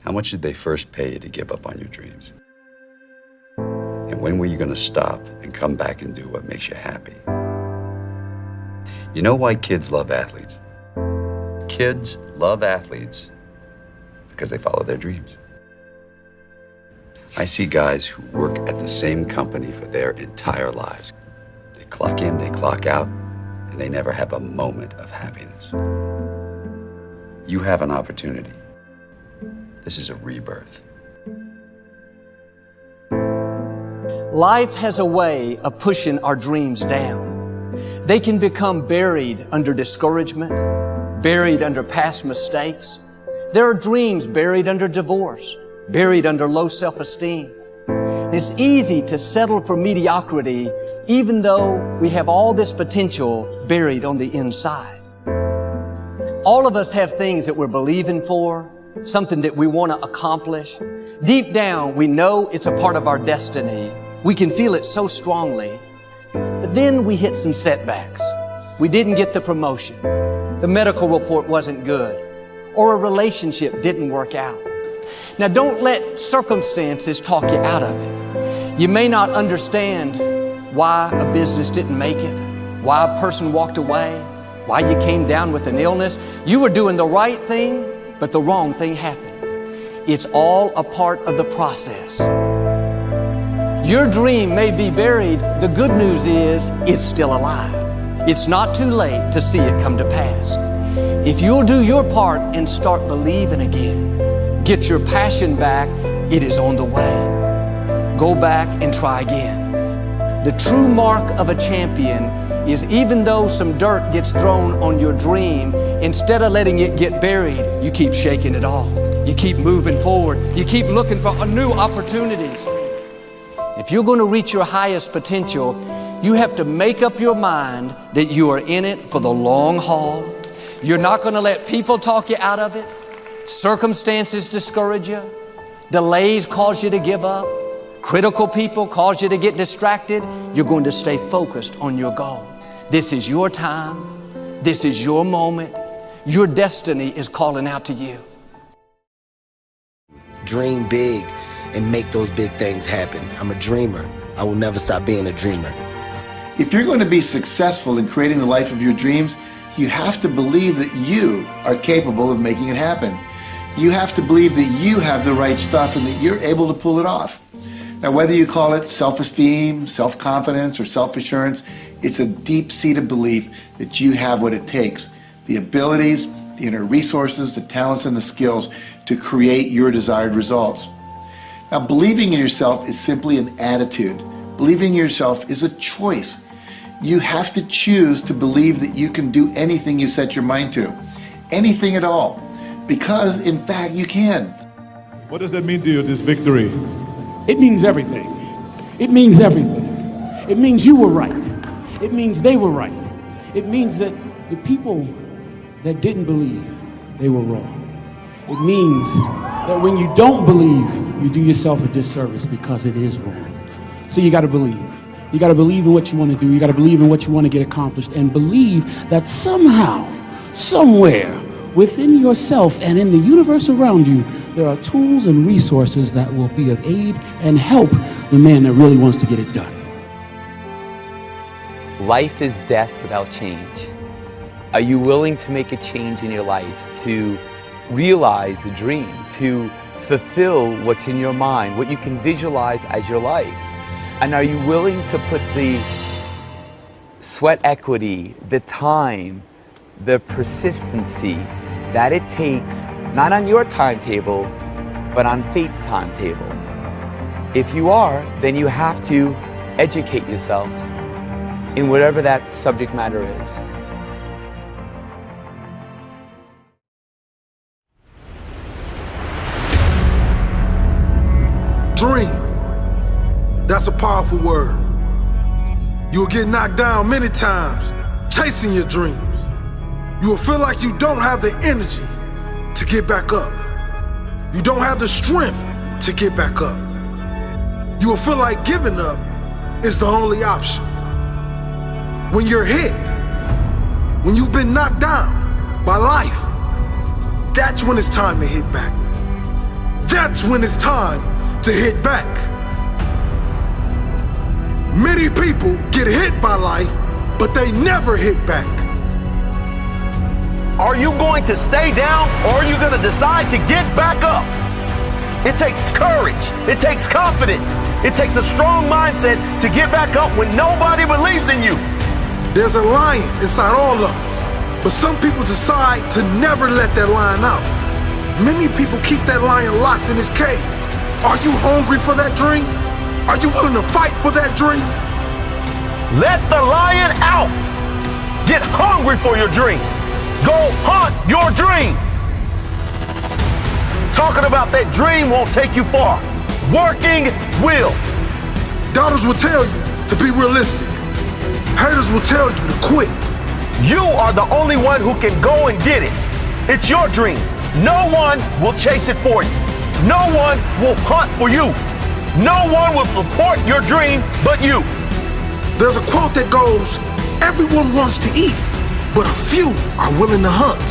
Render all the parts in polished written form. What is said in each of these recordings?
How much did they first pay you to give up on your dreams? And when were you going to stop and come back and do what makes you happy? You know why kids love athletes? Kids love athletes because they follow their dreams. I see guys who work at the same company for their entire lives. They clock in, they clock out, and they never have a moment of happiness. You have an opportunity. This is a rebirth. Life has a way of pushing our dreams down. They can become buried under discouragement, buried under past mistakes. There are dreams buried under divorce, buried under low self-esteem. It's easy to settle for mediocrity even though we have all this potential buried on the inside. All of us have things that we're believing for, something that we want to accomplish. Deep down, we know it's a part of our destiny. We can feel it so strongly. But then we hit some setbacks. We didn't get the promotion. The medical report wasn't good. Or a relationship didn't work out. Now, don't let circumstances talk you out of it. You may not understand why a business didn't make it, why a person walked away, why you came down with an illness. You were doing the right thing, but the wrong thing happened. It's all a part of the process. Your dream may be buried. The good news is it's still alive. It's not too late to see it come to pass. If you'll do your part and start believing again, get your passion back, it is on the way. Go back and try again. The true mark of a champion is even though some dirt gets thrown on your dream, instead of letting it get buried, you keep shaking it off. You keep moving forward. You keep looking for new opportunities. If you're going to reach your highest potential, you have to make up your mind that you are in it for the long haul. You're not going to let people talk you out of it. Circumstances discourage you. Delays cause you to give up. Critical people cause you to get distracted. You're going to stay focused on your goal. This is your time. This is your moment. Your destiny is calling out to you. Dream big and make those big things happen. I'm a dreamer. I will never stop being a dreamer. If you're going to be successful in creating the life of your dreams, you have to believe that you are capable of making it happen. You have to believe that you have the right stuff and that you're able to pull it off. Now, whether you call it self-esteem, self-confidence, or self-assurance, it's a deep-seated belief that you have what it takes, the abilities, the inner resources, the talents, and the skills to create your desired results. Now, believing in yourself is simply an attitude. Believing in yourself is a choice. You have to choose to believe that you can do anything you set your mind to, anything at all, because in fact you can. What does that mean to you, this victory? It means everything. It means everything. It means you were right. It means they were right. It means that the people that didn't believe, they were wrong. It means that when you don't believe, you do yourself a disservice because it is wrong. So you got to believe. You got to believe in what you want to do. You got to believe in what you want to get accomplished, and believe that somehow, somewhere within yourself and in the universe around you, there are tools and resources that will be of aid and help the man that really wants to get it done. Life is death without change. Are you willing to make a change in your life, to realize a dream, to fulfill what's in your mind, what you can visualize as your life? And are you willing to put the sweat equity, the time, the persistency that it takes, not on your timetable, but on fate's timetable? If you are, then you have to educate yourself in whatever that subject matter is. Dream. That's a powerful word. You will get knocked down many times chasing your dreams. You will feel like you don't have the energy to get back up. You don't have the strength to get back up. You will feel like giving up is the only option. When you're hit, when you've been knocked down by life, that's when it's time to hit back. that's when it's time to hit back. Many people get hit by life, but they never hit back. Are you going to stay down, or are you going to decide to get back up? It takes courage. It takes confidence. It takes a strong mindset to get back up when nobody believes in you. There's a lion inside all of us, but some people decide to never let that lion out. Many people keep that lion locked in his cage. Are you hungry for that dream? Are you willing to fight for that dream? Let the lion out. Get hungry for your dream. Go hunt your dream. Talking about that dream won't take you far. Working will. Doubters will tell you to be realistic. Haters will tell you to quit. You are the only one who can go and get it. It's your dream. No one will chase it for you. No one will hunt for you. No one will support your dream but you. There's a quote that goes, everyone wants to eat, but a few are willing to hunt.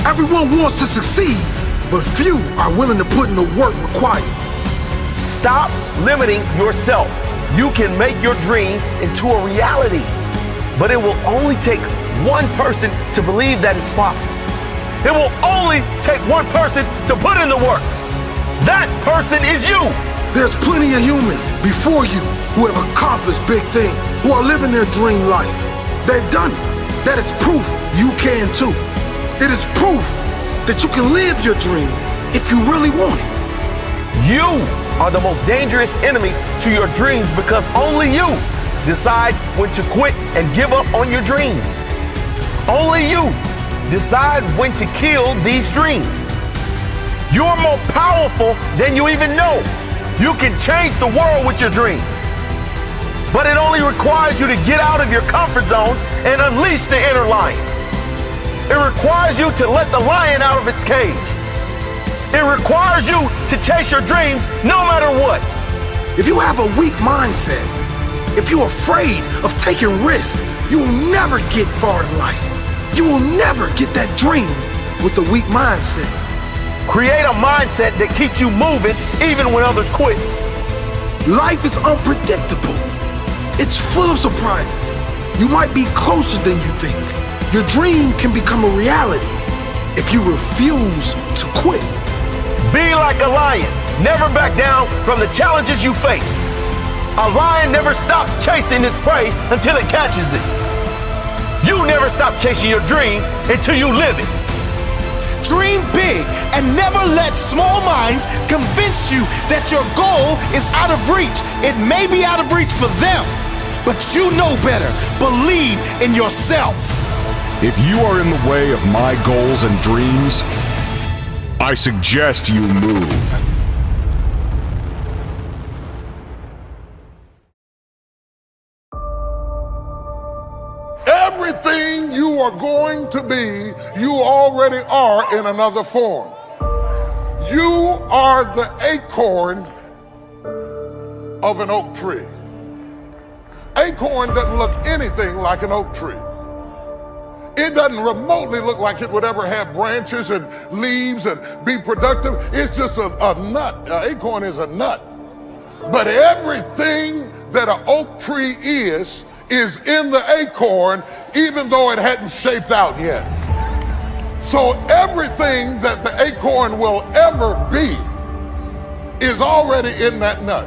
Everyone wants to succeed, but few are willing to put in the work required. Stop limiting yourself. You can make your dream into a reality, but it will only take one person to believe that it's possible. It will only take one person to put in the work. That person is you. There's plenty of humans before you who have accomplished big things, who are living their dream life. They've done it. That is proof you can too. It is proof that you can live your dream if you really want it. You are the most dangerous enemy to your dreams because only you decide when to quit and give up on your dreams. Only you decide when to kill these dreams. You're more powerful than you even know. You can change the world with your dream. But it only requires you to get out of your comfort zone and unleash the inner lion. It requires you to let the lion out of its cage. It requires you to chase your dreams no matter what. If you have a weak mindset, if you're afraid of taking risks, you will never get far in life. You will never get that dream with a weak mindset. Create a mindset that keeps you moving even when others quit. Life is unpredictable. It's full of surprises. You might be closer than you think. Your dream can become a reality if you refuse to quit. Be like a lion. Never back down from the challenges you face. A lion never stops chasing his prey until it catches it. You never stop chasing your dream until you live it. Dream big and never let small minds convince you that your goal is out of reach. It may be out of reach for them, but you know better. Believe in yourself. If you are in the way of my goals and dreams, I suggest you move. Everything you are going to be, you already are in another form. You are the acorn of an oak tree. Acorn doesn't look anything like an oak tree. It doesn't remotely look like it would ever have branches and leaves and be productive. It's just a nut. An acorn is a nut. But everything that an oak tree is in the acorn, even though it hadn't shaped out yet. So everything that the acorn will ever be is already in that nut.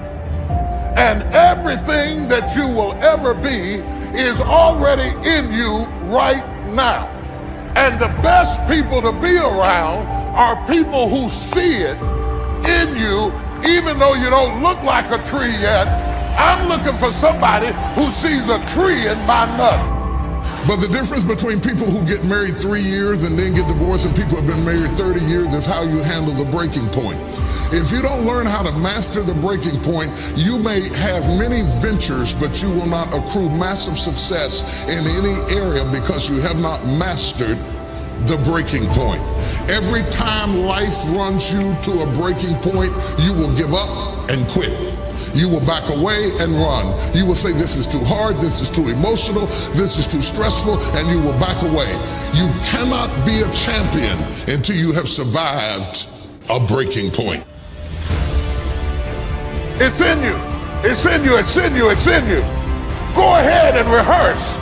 And everything that you will ever be is already in you right now. And the best people to be around are people who see it in you, even though you don't look like a tree yet. I'm looking for somebody who sees a tree in my nut. But the difference between people who get married 3 years and then get divorced and people who have been married 30 years is how you handle the breaking point. If you don't learn how to master the breaking point, you may have many ventures, but you will not accrue massive success in any area because you have not mastered the breaking point. Every time life runs you to a breaking point, you will give up and quit. You will back away and run. You will say, this is too hard, this is too emotional, this is too stressful, and you will back away. You cannot be a champion until you have survived a breaking point. It's in you. It's in you. It's in you. It's in you. Go ahead and rehearse.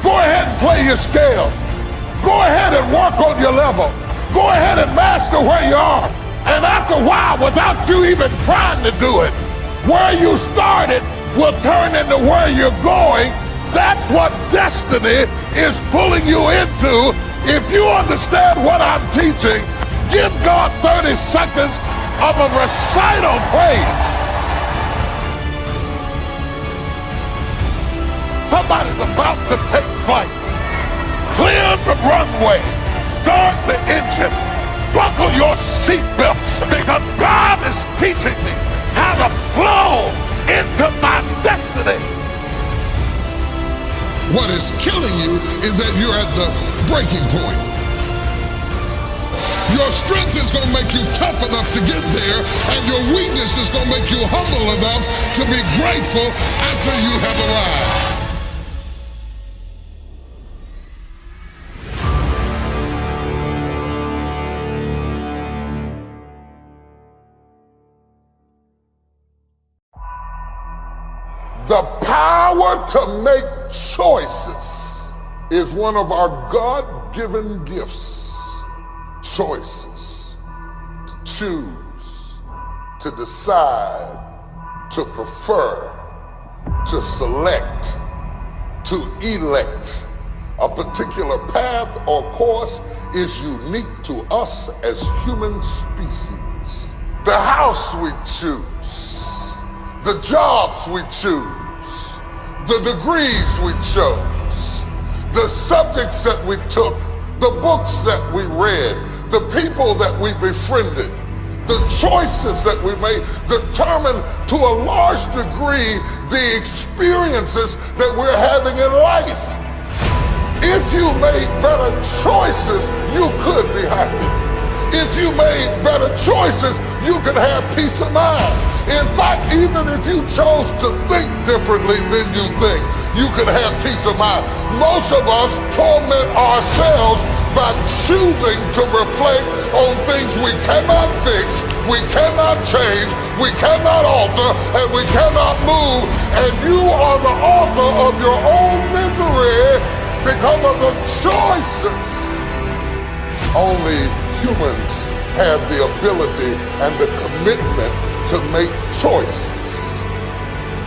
Go ahead and play your scale. Go ahead and work on your level. Go ahead and master where you are. And after a while, without you even trying to do it, where you started will turn into where you're going. That's what destiny is pulling you into. If you understand what I'm teaching, give God 30 seconds of a recital praise. Somebody's about to take flight. Clear the runway. Start the engine. Buckle your seatbelts, because God is teaching me how to flow into my destiny. What is killing you is that you're at the breaking point. Your strength is going to make you tough enough to get there, and your weakness is going to make you humble enough to be grateful after you have arrived. The power to make choices is one of our God-given gifts. Choices. To choose, to decide, to prefer, to select, to elect. A particular path or course is unique to us as human species. The house we choose, the jobs we choose, the degrees we chose, the subjects that we took, the books that we read, the people that we befriended, the choices that we made determine to a large degree the experiences that we're having in life. If you made better choices, you could be happy. If you made better choices, you could have peace of mind. In fact, even if you chose to think differently than you think, you could have peace of mind. Most of us torment ourselves by choosing to reflect on things we cannot fix, we cannot change, we cannot alter, and we cannot move. And you are the author of your own misery because of the choices. Only humans have the ability and the commitment to make choices.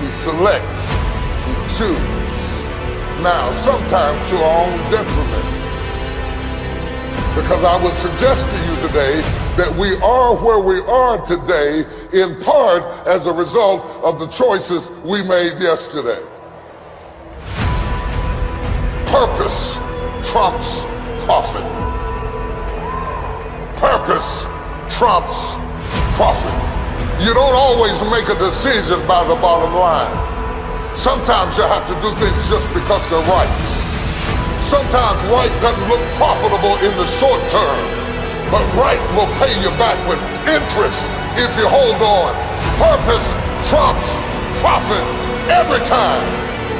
We select, we choose. Now, sometimes to our own detriment. Because I would suggest to you today that we are where we are today in part as a result of the choices we made yesterday. Purpose trumps profit. Purpose trumps profit. You don't always make a decision by the bottom line. Sometimes you have to do things just because they're right. Sometimes right doesn't look profitable in the short term, but right will pay you back with interest if you hold on. Purpose trumps profit every time.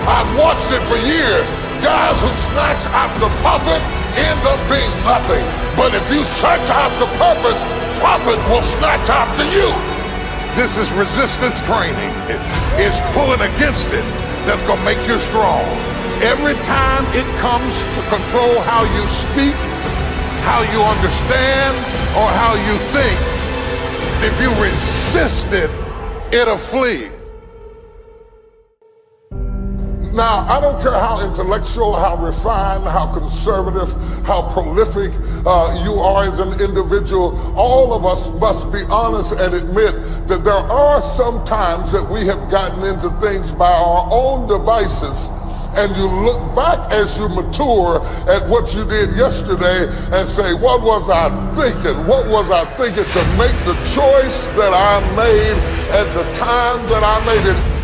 I've watched it for years. Guys who snatch after profit end up being nothing. But if you search after purpose, profit will snatch after you. This is resistance training. It's pulling against it that's gonna make you strong. Every time it comes to control how you speak, how you understand, or how you think, if you resist it, it'll flee. Now, I don't care how intellectual, how refined, how conservative, how prolific you are as an individual, all of us must be honest and admit that there are some times that we have gotten into things by our own devices, and you look back as you mature at what you did yesterday and say, what was I thinking? What was I thinking to make the choice that I made at the time that I made it?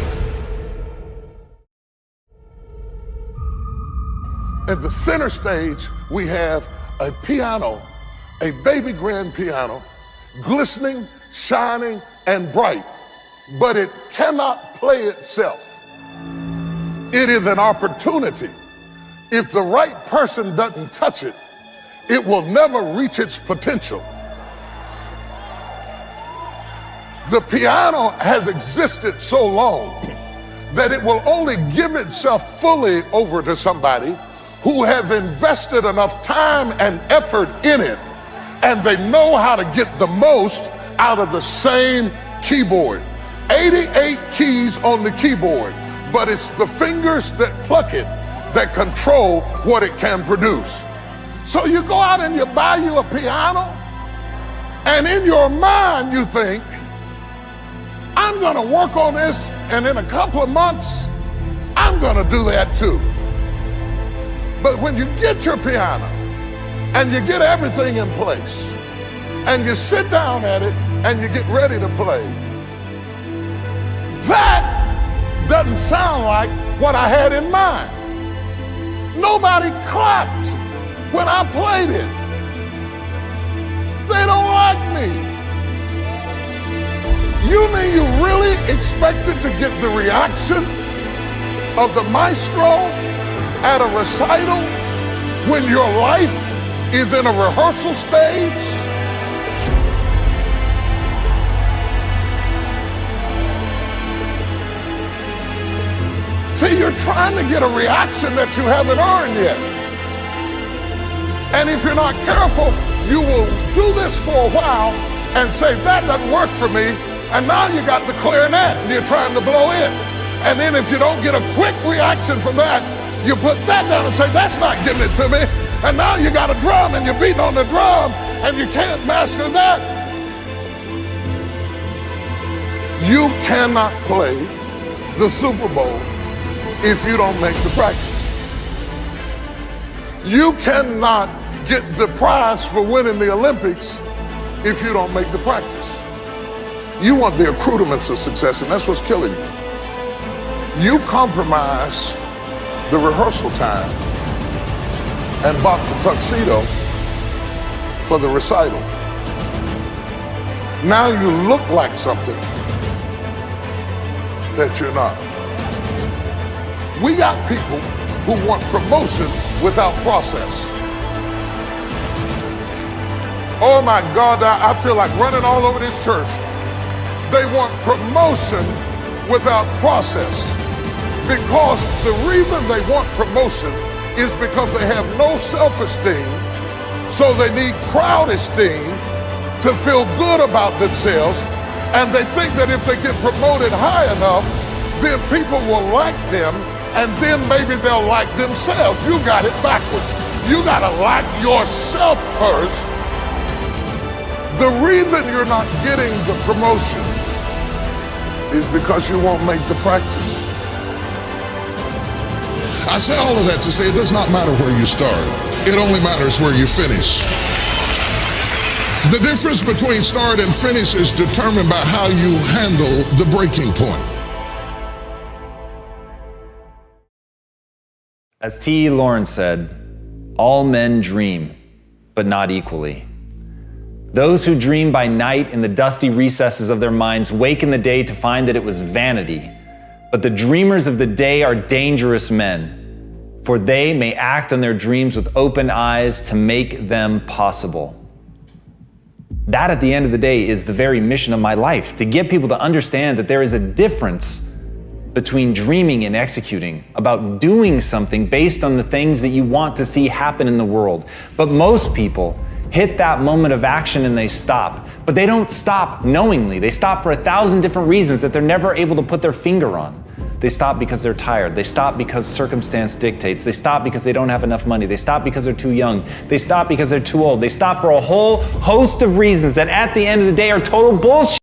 At the center stage, we have a piano, a baby grand piano, glistening, shining, and bright, but it cannot play itself. It is an opportunity. If the right person doesn't touch it, it will never reach its potential. The piano has existed so long that it will only give itself fully over to somebody who have invested enough time and effort in it, and they know how to get the most out of the same keyboard. 88 keys on the keyboard, but it's the fingers that pluck it that control what it can produce. So you go out and you buy you a piano, and in your mind you think, I'm gonna work on this, and in a couple of months, I'm gonna do that too. But when you get your piano, and you get everything in place, and you sit down at it, and you get ready to play, that doesn't sound like what I had in mind. Nobody clapped when I played it. They don't like me. You mean you really expected to get the reaction of the maestro at a recital when your life is in a rehearsal stage? See, you're trying to get a reaction that you haven't earned yet. And if you're not careful, you will do this for a while and say, that doesn't work for me. And now you got the clarinet and you're trying to blow it. And then if you don't get a quick reaction from that, you put that down and say, that's not giving it to me. And now you got a drum and you're beating on the drum and you can't master that. You cannot play the Super Bowl if you don't make the practice. You cannot get the prize for winning the Olympics if you don't make the practice. You want the accoutrements of success, and that's what's killing you. You compromise the rehearsal time and bought the tuxedo for the recital. Now you look like something that you're not. We got people who want promotion without process. Oh my God, I feel like running all over this church. They want promotion without process. Because the reason they want promotion is because they have no self-esteem, so they need crowd esteem to feel good about themselves, and they think that if they get promoted high enough, then people will like them, and then maybe they'll like themselves. You got it backwards. You gotta like yourself first. The reason you're not getting the promotion is because you won't make the practice. I say all of that to say it does not matter where you start. It only matters where you finish. The difference between start and finish is determined by how you handle the breaking point. As T. Lawrence said, all men dream, but not equally. Those who dream by night in the dusty recesses of their minds wake in the day to find that it was vanity. But the dreamers of the day are dangerous men, for they may act on their dreams with open eyes to make them possible. That, at the end of the day, is the very mission of my life, to get people to understand that there is a difference between dreaming and executing, about doing something based on the things that you want to see happen in the world. But most people hit that moment of action and they stop. But they don't stop knowingly. They stop for 1,000 different reasons that they're never able to put their finger on. They stop because they're tired. They stop because circumstance dictates. They stop because they don't have enough money. They stop because they're too young. They stop because they're too old. They stop for a whole host of reasons that at the end of the day are total bullshit.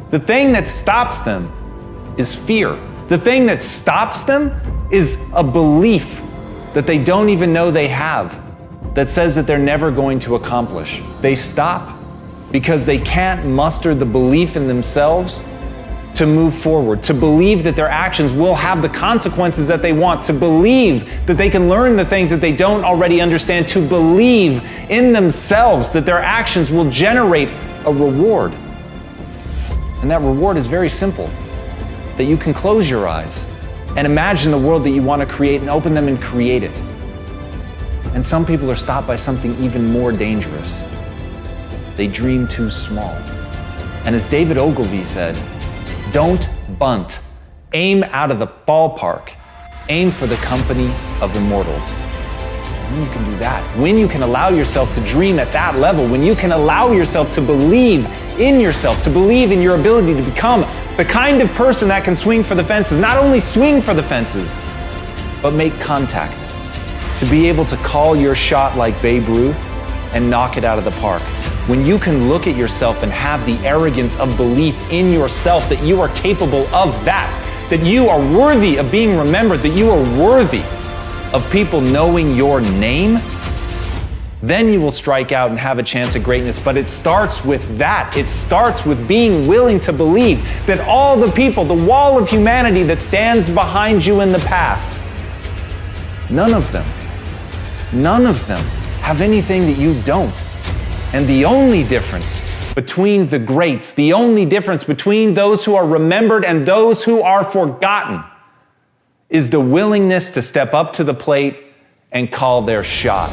The thing that stops them is fear. The thing that stops them is a belief that they don't even know they have, that says that they're never going to accomplish. They stop because they can't muster the belief in themselves to move forward, to believe that their actions will have the consequences that they want, to believe that they can learn the things that they don't already understand, to believe in themselves that their actions will generate a reward. And that reward is very simple, that you can close your eyes and imagine the world that you want to create and open them and create it. And some people are stopped by something even more dangerous. They dream too small. And as David Ogilvy said, don't bunt. Aim out of the ballpark. Aim for the company of immortals. When you can do that, when you can allow yourself to dream at that level, when you can allow yourself to believe in yourself, to believe in your ability to become the kind of person that can swing for the fences, not only swing for the fences, but make contact, to be able to call your shot like Babe Ruth and knock it out of the park. When you can look at yourself and have the arrogance of belief in yourself that you are capable of that you are worthy of being remembered, that you are worthy of people knowing your name, then you will strike out and have a chance at greatness. But it starts with that. It starts with being willing to believe that all the people, the wall of humanity that stands behind you in the past, none of them have anything that you don't. And the only difference between the greats, the only difference between those who are remembered and those who are forgotten, is the willingness to step up to the plate and call their shot.